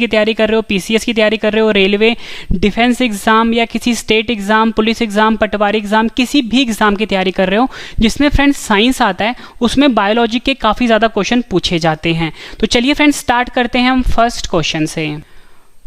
की तैयारी कर रहे हो, पीसीएस की तैयारी कर रहे हो, रेलवे, डिफेंस एग्जाम या किसी स्टेट एग्जाम, पुलिस एग्जाम, पटवारी एग्जाम, किसी भी एग्जाम की तैयारी कर रहे हो जिसमें फ्रेंड्स साइंस आता है, उसमें बायोलॉजी के काफ़ी ज़्यादा क्वेश्चन पूछे जाते हैं। तो चलिए फ्रेंड्स स्टार्ट करते हैं हम फर्स्ट क्वेश्चन से।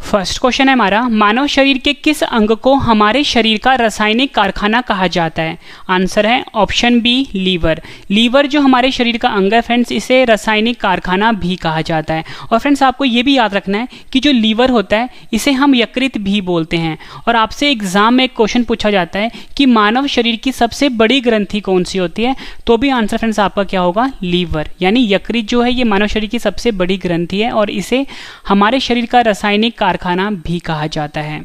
फर्स्ट क्वेश्चन है हमारा, मानव शरीर के किस अंग को हमारे शरीर का रासायनिक कारखाना कहा जाता है? आंसर है ऑप्शन बी, लीवर। लीवर जो हमारे शरीर का अंग है फ्रेंड्स, इसे रासायनिक कारखाना भी कहा जाता है। और फ्रेंड्स आपको ये भी याद रखना है कि जो लीवर होता है इसे हम यकृत भी बोलते हैं। और आपसे एग्जाम में एक क्वेश्चन पूछा जाता है कि मानव शरीर की सबसे बड़ी ग्रंथि कौन सी होती है, तो भी आंसर फ्रेंड्स आपका क्या होगा? लीवर। यानी यकृत जो है ये मानव शरीर की सबसे बड़ी ग्रंथि है और इसे हमारे शरीर का रासायनिक कारखाना भी कहा जाता है।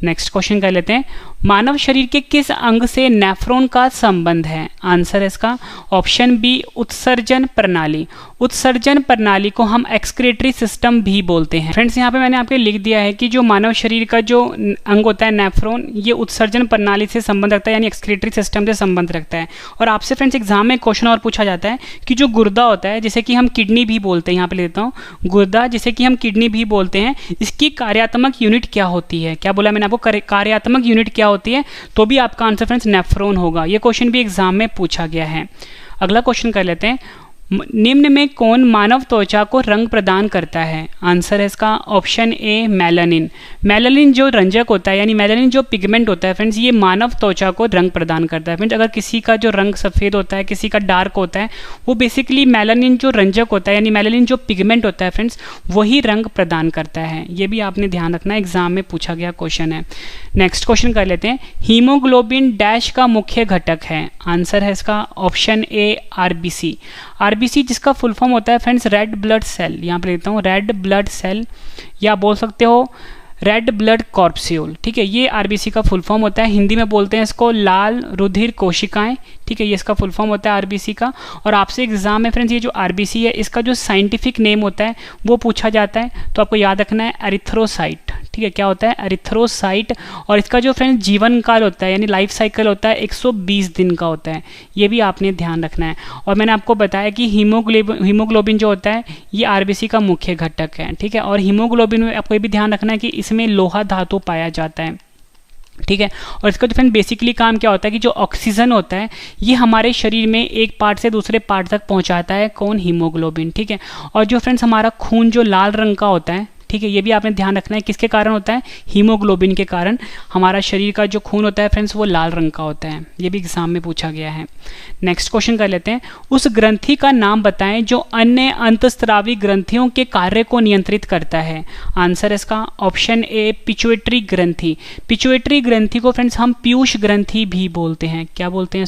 नेक्स्ट क्वेश्चन कर लेते हैं, मानव शरीर के किस अंग से नेफ्रॉन का संबंध है? आंसर है इसका ऑप्शन बी, उत्सर्जन प्रणाली। उत्सर्जन प्रणाली को हम एक्सक्रीटरी सिस्टम भी बोलते हैं। फ्रेंड्स यहाँ पे मैंने आपको लिख दिया है कि जो मानव शरीर का जो अंग होता है नेफ्रॉन, ये उत्सर्जन प्रणाली से संबंध रखता है, यानी एक्सक्रीटरी सिस्टम से संबंध रखता है। और आपसे फ्रेंड्स एग्जाम में क्वेश्चन और पूछा जाता है कि जो गुर्दा होता है, जिसे कि हम किडनी भी बोलते हैं, यहाँ पे लेता हूँ गुर्दा जिसे कि हम किडनी भी बोलते हैं, इसकी कार्यात्मक यूनिट क्या होती है? क्या बोला मैंने आपको? कार्यात्मक यूनिट क्या होती है? तो भी आपका आंसर फ्रेंड्स नेफ्रॉन होगा। ये क्वेश्चन भी एग्जाम में पूछा गया है। अगला क्वेश्चन कर लेते हैं, निम्न में कौन मानव त्वचा को रंग प्रदान करता है? आंसर है इसका ऑप्शन ए, मेलानिन। मेलानिन जो रंजक होता है, यानी मेलानिन जो पिगमेंट होता है फ्रेंड्स, ये मानव त्वचा को रंग प्रदान करता है। फ्रेंड्स अगर किसी का जो रंग सफ़ेद होता है, किसी का डार्क होता है, वो बेसिकली मेलानिन जो रंजक होता है, यानी मेलानिन जो पिगमेंट होता है फ्रेंड्स, वही रंग प्रदान करता है। ये भी आपने ध्यान रखना है, एग्जाम में पूछा गया क्वेश्चन है। नेक्स्ट क्वेश्चन कर लेते हैं, हीमोग्लोबिन डैश का मुख्य घटक है? आंसर है इसका ऑप्शन ए, आरबीसी। आरबीसी जिसका फुल फॉर्म होता है फ्रेंड्स रेड ब्लड सेल, यहाँ पे लेता हूँ रेड ब्लड सेल, या बोल सकते हो रेड ब्लड कॉर्पस्यूल। ठीक है, ये आरबीसी का फुल फॉर्म होता है। हिंदी में बोलते हैं इसको लाल रुधिर कोशिकाएं। ठीक है, ये इसका फुल फॉर्म होता है आरबीसी का। और आपसे एग्जाम में फ्रेंड्स ये जो आरबीसी है, इसका जो साइंटिफिक नेम होता है वो पूछा जाता है, तो आपको याद रखना है एरिथ्रोसाइट। ठीक है, क्या होता है? एरिथ्रोसाइट। और इसका जो फ्रेंड्स जीवन काल होता है, यानी लाइफ साइकिल होता है, 120 दिन का होता है। ये भी आपने ध्यान रखना है। और मैंने आपको बताया कि हीमोग्लोबिन जो होता है ये आरबीसी का मुख्य घटक है। ठीक है, और हीमोग्लोबिन में आपको ये भी ध्यान रखना है कि इसमें लोहा धातु पाया जाता है। ठीक है, और इसका जो फ्रेंड बेसिकली काम क्या होता है कि जो ऑक्सीजन होता है ये हमारे शरीर में एक पार्ट से दूसरे पार्ट तक पहुंचाता है। कौन? हीमोग्लोबिन। ठीक है, और जो फ्रेंड्स हमारा खून जो लाल रंग का होता है, ठीक है, ये भी आपने ध्यान रखना है, किसके कारण होता है? हीमोग्लोबिन के कारण हमारा शरीर का जो खून होता है फ्रेंड्स वो लाल रंग का होता है। ये भी एग्जाम में पूछा गया है। नेक्स्ट क्वेश्चन कर लेते हैं, उस ग्रंथि का नाम बताएं जो अन्य अंतस्त्रावी ग्रंथियों के कार्य को नियंत्रित करता है? आंसर है इसका ऑप्शन ए, पिट्यूटरी ग्रंथि। पिट्यूटरी ग्रंथि को फ्रेंड्स हम पीयूष ग्रंथि भी बोलते हैं। क्या बोलते हैं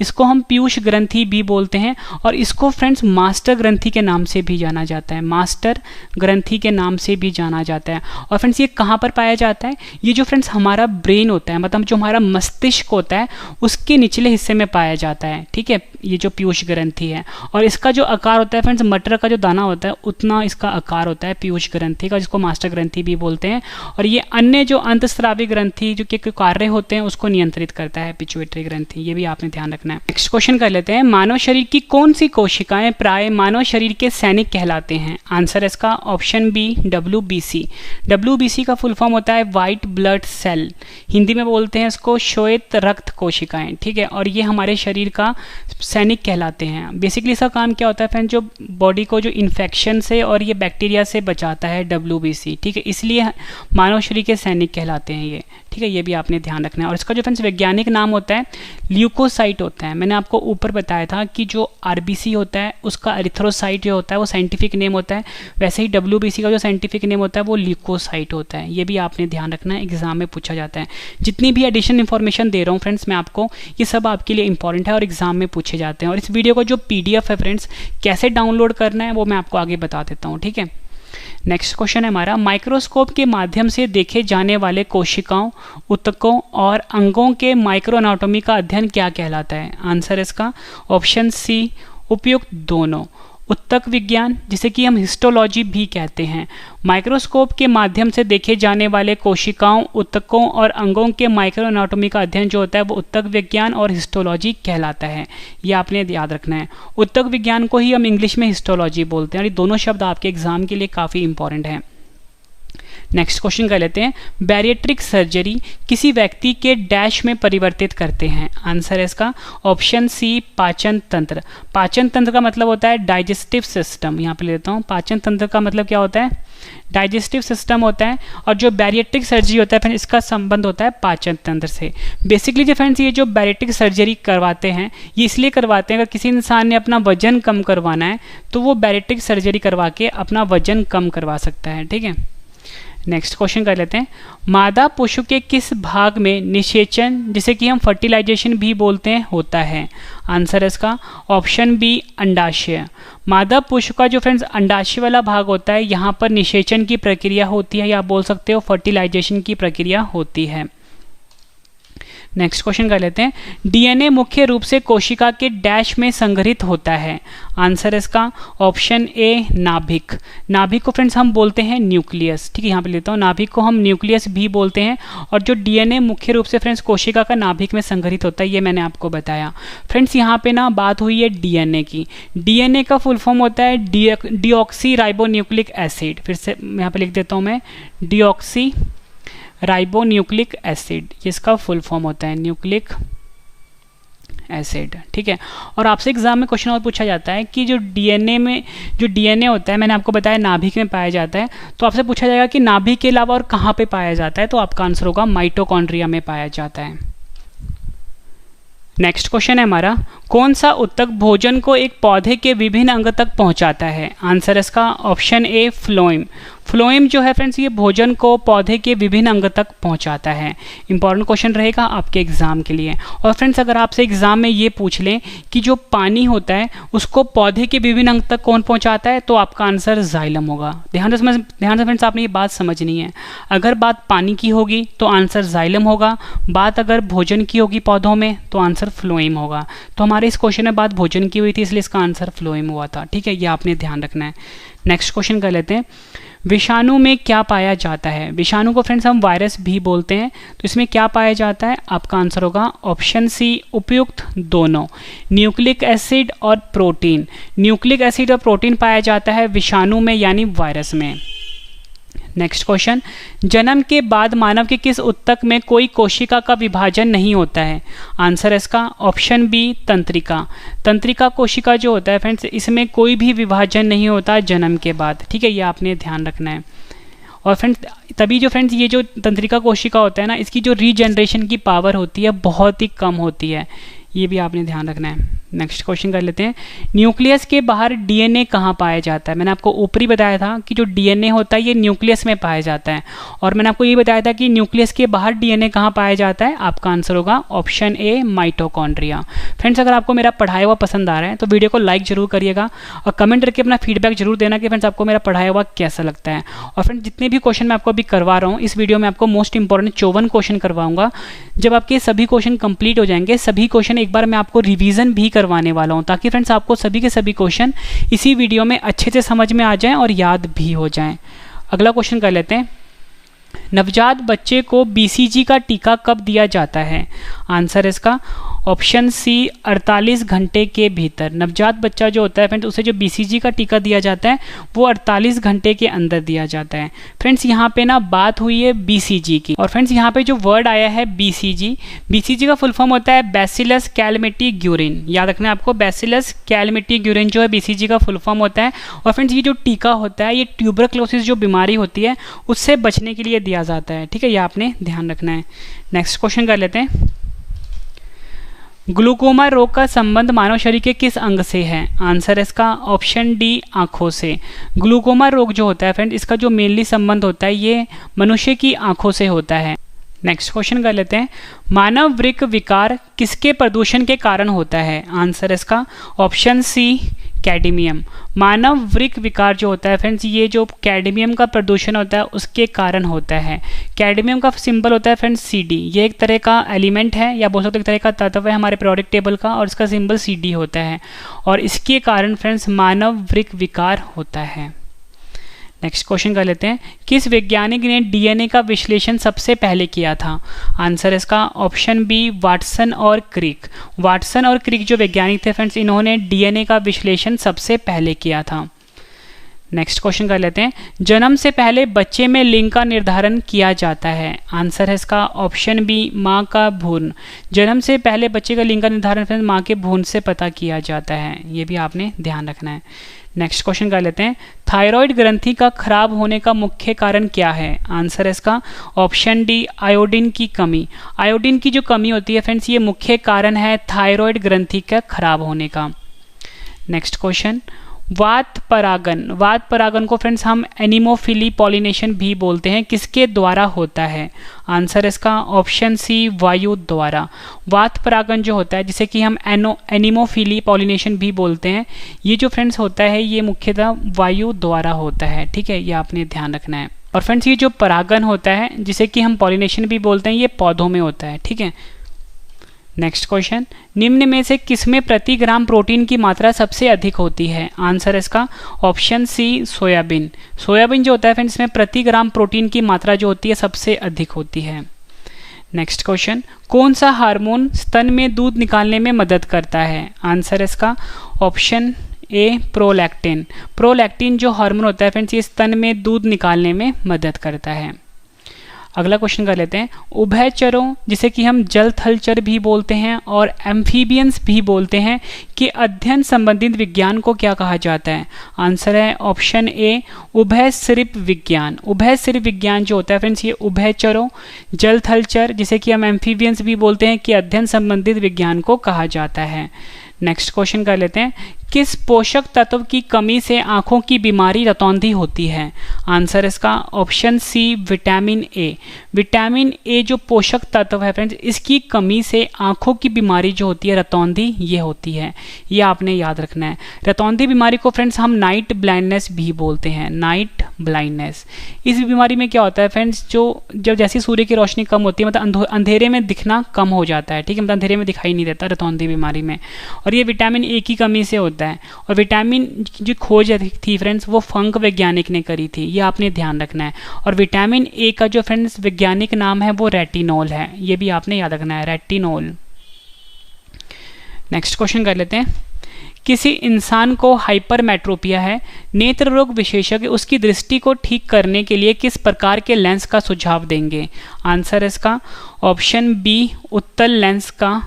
इसको हम पीयूष ग्रंथि भी बोलते हैं। और इसको फ्रेंड्स मास्टर ग्रंथि के नाम से भी जाना जाता है। मास्टर ग्रंथि के नाम से भी जाना जाता है। और फ्रेंड्स ये कहाँ पर पाया जाता है? ये जो फ्रेंड्स हमारा ब्रेन होता है, मतलब जो हमारा मस्तिष्क होता है, उसके निचले हिस्से में पाया जाता है। ठीक है, ये जो पीयूष ग्रंथि है, और इसका जो आकार होता है फ्रेंड्स, मटर का जो दाना होता है उतना इसका आकार होता है पीयूष ग्रंथि का, जिसको मास्टर ग्रंथि भी बोलते हैं। और ये अन्य जो अंतस्रावी ग्रंथि जो के कार्य होते हैं उसको नियंत्रित करता है पिट्यूटरी ग्रंथि। ये भी आपने ध्यान रखना है। नेक्स्ट क्वेश्चन कर लेते हैं, मानव शरीर की कौन सी कोशिकाएं प्राय मानव शरीर के सैनिक कहलाते हैं? आंसर है इसका ऑप्शन बी, WBC। WBC का फुल फॉर्म होता है व्हाइट ब्लड सेल। हिंदी में बोलते हैं इसको श्वेत रक्त कोशिकाएं। ठीक है, और ये हमारे शरीर का सैनिक कहलाते हैं। बेसिकली इसका काम क्या होता है फ्रेंड, जो बॉडी को जो इन्फेक्शन से और ये बैक्टीरिया से बचाता है WBC। ठीक है, इसलिए मानव शरीर के सैनिक कहलाते हैं ये। ठीक है, ये भी आपने ध्यान रखना है। और इसका जो फ्रेंड्स वैज्ञानिक नाम होता है ल्यूकोसाइट होता है। मैंने आपको ऊपर बताया था कि जो आरबीसी होता है उसका एरिथ्रोसाइट जो होता है वो साइंटिफिक नेम होता है, वैसे ही WBC का जो साइंटिफिक नेम होता है वो ल्यूकोसाइट होता है। ये भी आपने ध्यान रखना है, एग्जाम में पूछा जाता है। जितनी भी एडिशनल इन्फॉर्मेशन दे रहा हूँ फ्रेंड्स मैं आपको, ये सब आपके लिए इंपॉर्टेंट है और एग्जाम में पूछे जाते हैं। और इस वीडियो का जो PDF है फ्रेंड्स कैसे डाउनलोड करना है वो मैं आपको आगे बता देता हूँ। ठीक है, नेक्स्ट क्वेश्चन है हमारा, माइक्रोस्कोप के माध्यम से देखे जाने वाले कोशिकाओं, ऊतकों और अंगों के माइक्रो एनाटॉमी का अध्ययन क्या कहलाता है? आंसर इसका ऑप्शन सी, उपयुक्त दोनों। उत्तक विज्ञान जिसे कि हम हिस्टोलॉजी भी कहते हैं, माइक्रोस्कोप के माध्यम से देखे जाने वाले कोशिकाओं, ऊतकों और अंगों के माइक्रो एनाटॉमी का अध्ययन जो होता है वो उत्तक विज्ञान और हिस्टोलॉजी कहलाता है। ये आपने याद रखना है। उत्तक विज्ञान को ही हम इंग्लिश में हिस्टोलॉजी बोलते हैं और ये दोनों शब्द आपके एग्जाम के लिए काफ़ी इंपॉर्टेंट हैं। नेक्स्ट क्वेश्चन कर लेते हैं, बैरिएट्रिक सर्जरी किसी व्यक्ति के डैश में परिवर्तित करते हैं। आंसर है इसका ऑप्शन सी पाचन तंत्र। पाचन तंत्र का मतलब होता है डाइजेस्टिव सिस्टम, यहाँ पे लेता हूँ। पाचन तंत्र का मतलब क्या होता है, डाइजेस्टिव सिस्टम होता है, और जो बैरिएट्रिक सर्जरी होता है फ्रेंड्स इसका संबंध होता है पाचन तंत्र से। बेसिकली जो फ्रेंड्स ये जो बैरिएट्रिक सर्जरी करवाते हैं ये इसलिए करवाते हैं, अगर किसी इंसान ने अपना वजन कम करवाना है तो वो बैरिएट्रिक सर्जरी करवा के अपना वजन कम करवा सकता है। ठीक है, नेक्स्ट क्वेश्चन कर लेते हैं, मादा पशु के किस भाग में निषेचन, जिसे कि हम फर्टिलाइजेशन भी बोलते हैं, होता है। आंसर है इसका ऑप्शन बी अंडाशय। मादा पशु का जो फ्रेंड्स अंडाशय वाला भाग होता है यहाँ पर निषेचन की प्रक्रिया होती है, या आप बोल सकते हो फर्टिलाइजेशन की प्रक्रिया होती है। नेक्स्ट क्वेश्चन कर लेते हैं, डीएनए मुख्य रूप से कोशिका के डैश में संग्रहित होता है। आंसर है इसका ऑप्शन ए नाभिक। नाभिक को फ्रेंड्स हम बोलते हैं न्यूक्लियस। ठीक है, यहाँ पे लेता हूँ, नाभिक को हम न्यूक्लियस भी बोलते हैं, और जो डीएनए मुख्य रूप से फ्रेंड्स कोशिका का नाभिक में संग्रहित होता है, ये मैंने आपको बताया। फ्रेंड्स यहाँ पे ना बात हुई है डीएनए की। डीएनए का फुल फॉर्म होता है डीऑक्सी राइबोन्यूक्लिक एसिड। फिर से यहाँ पे लिख देता हूँ मैं, डीऑक्सी राइबोन्यूक्लिक एसिड, ये इसका फुल फॉर्म होता है, न्यूक्लिक एसिड। ठीक है, और आपसे एग्जाम में क्वेश्चन और पूछा जाता है कि जो डीएनए होता है, मैंने आपको बताया नाभिक में पाया जाता है, तो आपसे पूछा जाएगा कि नाभिक के अलावा और कहाँ पे पाया जाता है, तो आपका आंसर होगा माइटोकॉन्ड्रिया में पाया जाता है। नेक्स्ट क्वेश्चन है हमारा, कौन सा ऊतक भोजन को एक पौधे के विभिन्न अंग तक पहुंचाता है। आंसर इसका ऑप्शन ए फ्लोएम। फ्लोएम जो है फ्रेंड्स ये भोजन को पौधे के विभिन्न अंग तक पहुंचाता है। इंपॉर्टेंट क्वेश्चन रहेगा आपके एग्जाम के लिए। और फ्रेंड्स अगर आपसे एग्जाम में ये पूछ लें कि जो पानी होता है उसको पौधे के विभिन्न अंग तक कौन पहुंचाता है, तो आपका आंसर जाइलम होगा। ध्यान से फ्रेंड्स आपने ये बात समझनी है। अगर बात पानी की होगी तो आंसर जाइलम होगा, बात अगर भोजन की होगी पौधों में तो आंसर फ्लोएम होगा। तो हमारे इस क्वेश्चन में बात भोजन की हुई थी, इसलिए इसका आंसर फ्लोएम हुआ था। ठीक है, ये आपने ध्यान रखना है। नेक्स्ट क्वेश्चन कर लेते हैं, विषाणु में क्या पाया जाता है। विषाणु को फ्रेंड्स हम वायरस भी बोलते हैं, तो इसमें क्या पाया जाता है, आपका आंसर होगा ऑप्शन सी उपयुक्त दोनों, न्यूक्लिक एसिड और प्रोटीन। न्यूक्लिक एसिड और प्रोटीन पाया जाता है विषाणु में यानी वायरस में। नेक्स्ट क्वेश्चन, जन्म के बाद मानव के किस ऊतक में कोई कोशिका का विभाजन नहीं होता है। आंसर है इसका ऑप्शन बी तंत्रिका। तंत्रिका कोशिका जो होता है फ्रेंड्स इसमें कोई भी विभाजन नहीं होता जन्म के बाद। ठीक है, ये आपने ध्यान रखना है। और फ्रेंड्स तभी जो फ्रेंड्स ये जो तंत्रिका कोशिका होता है ना, इसकी जो रीजनरेशन की पावर होती है बहुत ही कम होती है, ये भी आपने ध्यान रखना है। नेक्स्ट क्वेश्चन कर लेते हैं, न्यूक्लियस के बाहर डीएनए कहाँ पाया जाता है। मैंने आपको ऊपरी बताया था कि जो डीएनए होता है ये न्यूक्लियस में पाया जाता है, और मैंने आपको ये बताया था कि न्यूक्लियस के बाहर डीएनए कहाँ पाया जाता है, आपका आंसर होगा ऑप्शन ए माइटोकॉन्ड्रिया। फ्रेंड्स अगर आपको मेरा पढ़ाया हुआ पसंद आ रहा है तो वीडियो को लाइक जरूर करिएगा, और कमेंट करके अपना फीडबैक जरूर देना कि फ्रेंड्स आपको मेरा पढ़ाया हुआ कैसा लगता है। और फ्रेंड्स जितने भी क्वेश्चन मैं आपको अभी करवा रहा हूँ इस वीडियो में आपको मोस्ट इंपॉर्टेंट 54 क्वेश्चन करवाऊंगा। जब आपके सभी क्वेश्चन कंप्लीट हो जाएंगे, सभी क्वेश्चन एक बार मैं आपको रिवीजन भी करवाने वाला हूँ, ताकि फ्रेंड्स आपको सभी के सभी क्वेश्चन इसी वीडियो में अच्छे से समझ में आ जाएं और याद भी हो जाएं। अगला क्वेश्चन कर लेते हैं, नवजात बच्चे को बीसीजी का टीका कब दिया जाता है। आंसर इसका ऑप्शन सी 48 घंटे के भीतर। नवजात बच्चा जो होता है फ्रेंड्स उसे जो बीसीजी का टीका दिया जाता है वो 48 घंटे के अंदर दिया जाता है। फ्रेंड्स यहाँ पे ना बात हुई है बीसीजी की, और फ्रेंड्स यहाँ पे जो वर्ड आया है बीसीजी, बीसीजी का फुल फॉर्म होता है बैसिलस कैलमेटी-ग्यूरिन। याद रखना है आपको, बैसिलस कैलमेटी-ग्यूरिन जो है बीसीजी का फुल फॉर्म होता है। और फ्रेंड्स ये जो टीका होता है ये ट्यूबरक्लोसिस जो बीमारी होती है उससे बचने के लिए दिया जाता है। ठीक है, ये आपने ध्यान रखना है। नेक्स्ट क्वेश्चन कर लेते हैं, ग्लूकोमा रोग का संबंध मानव शरीर के किस अंग से है। आंसर इसका ऑप्शन डी आंखों से। ग्लूकोमा रोग जो होता है फ्रेंड इसका जो मेनली संबंध होता है ये मनुष्य की आंखों से होता है। नेक्स्ट क्वेश्चन कर लेते हैं, मानव वृक्क विकार किसके प्रदूषण के कारण होता है। आंसर इसका ऑप्शन सी कैडमियम। मानव वृक्क विकार जो होता है फ्रेंड्स ये जो कैडमियम का प्रदूषण होता है उसके कारण होता है। कैडमियम का सिंबल होता है फ्रेंड्स Cd। ये एक तरह का एलिमेंट है या बोल सकते एक तरह का तत्व है हमारे पीरियोडिक टेबल का, और इसका सिंबल Cd होता है, और इसके कारण फ्रेंड्स मानव वृक्क विकार होता है। नेक्स्ट क्वेश्चन कर लेते हैं, किस वैज्ञानिक ने डीएनए का विश्लेषण सबसे पहले किया था। आंसर इसका ऑप्शन बी वाटसन और क्रिक। वाटसन और क्रिक जो वैज्ञानिक थे फ्रेंड्स इन्होंने डीएनए का विश्लेषण सबसे पहले किया था। नेक्स्ट क्वेश्चन कर लेते हैं, जन्म से पहले बच्चे में लिंग का निर्धारण किया जाता है। आंसर है इसका ऑप्शन बी माँ का भ्रूण। जन्म से पहले बच्चे का लिंग का निर्धारण माँ के भ्रूण से पता किया जाता है, ये भी आपने ध्यान रखना है। नेक्स्ट क्वेश्चन कर लेते हैं, थायराइड ग्रंथि का खराब होने का मुख्य कारण क्या है। आंसर है इसका ऑप्शन डी आयोडीन की कमी। आयोडीन की जो कमी होती है फ्रेंड्स, ये मुख्य कारण है थायराइड ग्रंथि का खराब होने का। नेक्स्ट क्वेश्चन, वात परागन। वात परागन को फ्रेंड्स हम एनिमोफिली पॉलिनेशन भी बोलते हैं, किसके द्वारा होता है। आंसर इसका ऑप्शन सी वायु द्वारा। वात परागन जो होता है जिसे कि हम एनिमोफिली पॉलिनेशन भी बोलते हैं, ये जो फ्रेंड्स होता है ये मुख्यतः वायु द्वारा होता है, ठीक है, ये आपने ध्यान रखना है। और फ्रेंड्स ये जो परागन होता है जिसे कि हम पॉलिनेशन भी बोलते हैं, ये पौधों में होता है, ठीक है। नेक्स्ट क्वेश्चन, निम्न में से किसमें प्रति ग्राम प्रोटीन की मात्रा सबसे अधिक होती है। आंसर इसका ऑप्शन सी सोयाबीन। सोयाबीन जो होता है फ्रेंड्स इसमें प्रति ग्राम प्रोटीन की मात्रा जो होती है सबसे अधिक होती है। नेक्स्ट क्वेश्चन, कौन सा हार्मोन स्तन में दूध निकालने में मदद करता है। आंसर इसका ऑप्शन ए प्रोलैक्टिन। प्रोलैक्टिन जो हार्मोन होता है फ्रेंड्स ये स्तन में दूध निकालने में मदद करता है। अगला क्वेश्चन कर लेते हैं, उभयचरों जिसे कि हम जल थलचर भी बोलते हैं और एम्फीबियंस भी बोलते हैं कि अध्ययन संबंधित विज्ञान को क्या कहा जाता है। आंसर है ऑप्शन ए उभयसरिप विज्ञान। उभयसरिप विज्ञान जो होता है फ्रेंड्स ये उभयचरों जल थलचर जिसे कि हम एम्फीबियंस भी बोलते हैं कि अध्ययन संबंधित विज्ञान को कहा जाता है। नेक्स्ट क्वेश्चन कर लेते हैं, किस पोषक तत्व की कमी से आंखों की बीमारी रतौंधी होती है। आंसर इसका option C vitamin A. Vitamin A जो पोषक तत्व है फ्रेंड्स इसकी कमी से आंखों की बीमारी जो होती है रतौंधी ये होती है, ये आपने याद रखना है। रतौंधी बीमारी को फ्रेंड्स हम नाइट ब्लाइंडनेस भी बोलते हैं, नाइट ब्लाइंडनेस। इस बीमारी में क्या होता है फ्रेंड्स, जब जैसी सूर्य की रोशनी कम होती है मतलब अंधेरे में दिखना कम हो जाता है, ठीक है, मतलब अंधेरे में दिखाई नहीं देता रतौंधी बीमारी में, और ये विटामिन ए की कमी से होता है। और विटामिन जो खोज थी फ्रेंड्स वो फंक वैज्ञानिक ने करी थी, ये आपने ध्यान रखना है। और विटामिन ए का जो फ्रेंड्स वैज्ञानिक नाम है वो रेटिनोल है, ये भी आपने याद रखना है, रेटिनोल। नेक्स्ट क्वेश्चन कर लेते हैं, किसी इंसान को हाइपरमेट्रोपिया है, नेत्र रोग विशेषज्ञ उसकी दृष्टि को ठीक करने के लिए किस प्रकार के लेंस का सुझाव देंगे। आंसर इसका ऑप्शन बी उत्तल लेंस का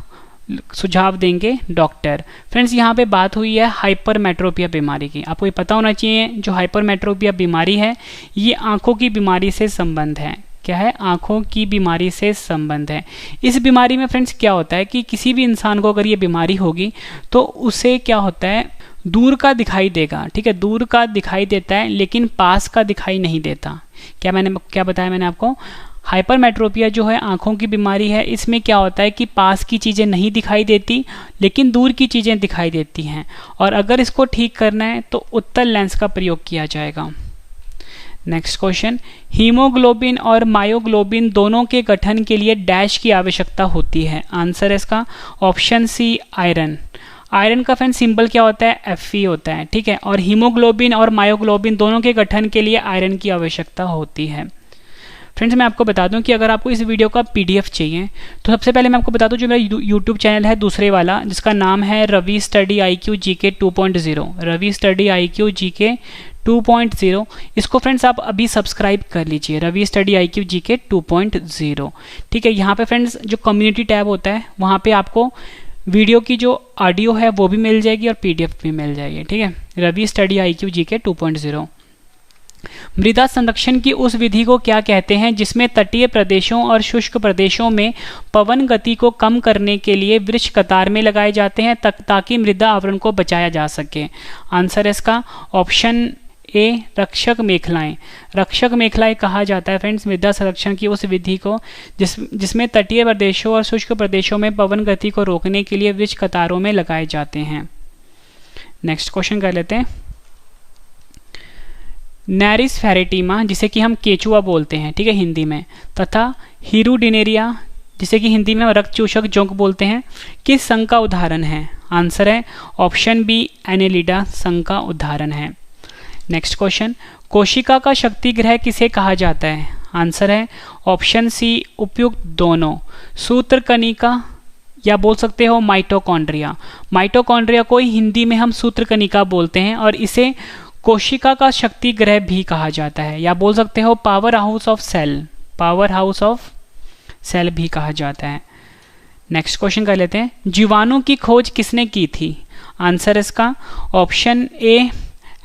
सुझाव देंगे डॉक्टर। फ्रेंड्स यहाँ पे बात हुई है हाइपरमेट्रोपिया बीमारी की। आपको ये पता होना चाहिए जो हाइपरमेट्रोपिया बीमारी है ये आंखों की बीमारी से संबंध है। क्या है, आंखों की बीमारी से संबंध है। इस बीमारी में फ्रेंड्स क्या होता है कि किसी भी इंसान को अगर ये बीमारी होगी तो उसे क्या होता है दूर का दिखाई देगा, ठीक है, दूर का दिखाई देता है लेकिन पास का दिखाई नहीं देता। क्या बताया मैंने आपको, हाइपरमेट्रोपिया जो है आंखों की बीमारी है, इसमें क्या होता है कि पास की चीज़ें नहीं दिखाई देती लेकिन दूर की चीज़ें दिखाई देती हैं, और अगर इसको ठीक करना है तो उत्तल लेंस का प्रयोग किया जाएगा। नेक्स्ट क्वेश्चन, हीमोग्लोबिन और मायोग्लोबिन दोनों के गठन के लिए डैश की आवश्यकता होती है। आंसर इसका ऑप्शन सी आयरन। आयरन का फ्रेंड सिंबल क्या होता है, Fe होता है, ठीक है, और हीमोग्लोबिन और मायोग्लोबिन दोनों के गठन के लिए आयरन की आवश्यकता होती है। फ्रेंड्स मैं आपको बता दूं कि अगर आपको इस वीडियो का PDF चाहिए तो सबसे पहले मैं आपको बता दूं जो मेरा YouTube चैनल है दूसरे वाला जिसका नाम है Ravi study IQ GK 2.0, Ravi study IQ GK 2.0, इसको फ्रेंड्स आप अभी सब्सक्राइब कर लीजिए, रवि स्टडी IQ GK 2.0, ठीक है। यहाँ पे फ्रेंड्स जो कम्युनिटी टैब होता है वहाँ पे आपको वीडियो की जो ऑडियो है वो भी मिल जाएगी और PDF भी मिल जाएगी, ठीक है, रवि स्टडी IQ GK 2.0। मृदा संरक्षण की उस विधि को क्या कहते हैं जिसमें तटीय प्रदेशों और शुष्क प्रदेशों में पवन गति को कम करने के लिए वृक्ष कतार में लगाए जाते हैं ताकि मृदा आवरण को बचाया जा सके। आंसर इसका ऑप्शन ए रक्षक मेखलाएं। रक्षक मेखलाएं कहा जाता है फ्रेंड्स मृदा संरक्षण की उस विधि को जिसमें तटीय प्रदेशों और शुष्क प्रदेशों में पवन गति को रोकने के लिए वृक्ष कतारों में लगाए जाते हैं। नेक्स्ट क्वेश्चन कर लेते हैं, नैरिस फेरेटिमा जिसे कि हम केचुआ बोलते हैं, ठीक है, हिंदी में, तथा हीरुडिनेरिया जिसे कि हिंदी में रक्त चूषक जोंक बोलते हैं, किस संघ का उदाहरण है। आंसर है ऑप्शन बी एनेलिडा संघ का उदाहरण है। नेक्स्ट क्वेश्चन, कोशिका का शक्ति ग्रह किसे कहा जाता है। आंसर है ऑप्शन सी उपयुक्त दोनों, सूत्रकनिका या बोल सकते हो माइटोकॉन्ड्रिया। माइटोकॉन्ड्रिया को हिंदी में हम सूत्रकनिका बोलते हैं और इसे कोशिका का शक्ति ग्रह भी कहा जाता है, या बोल सकते हो power house of cell, power house of cell भी कहा जाता है। नेक्स्ट क्वेश्चन कर लेते हैं, जीवाणु की खोज किसने की थी? आंसर इसका option A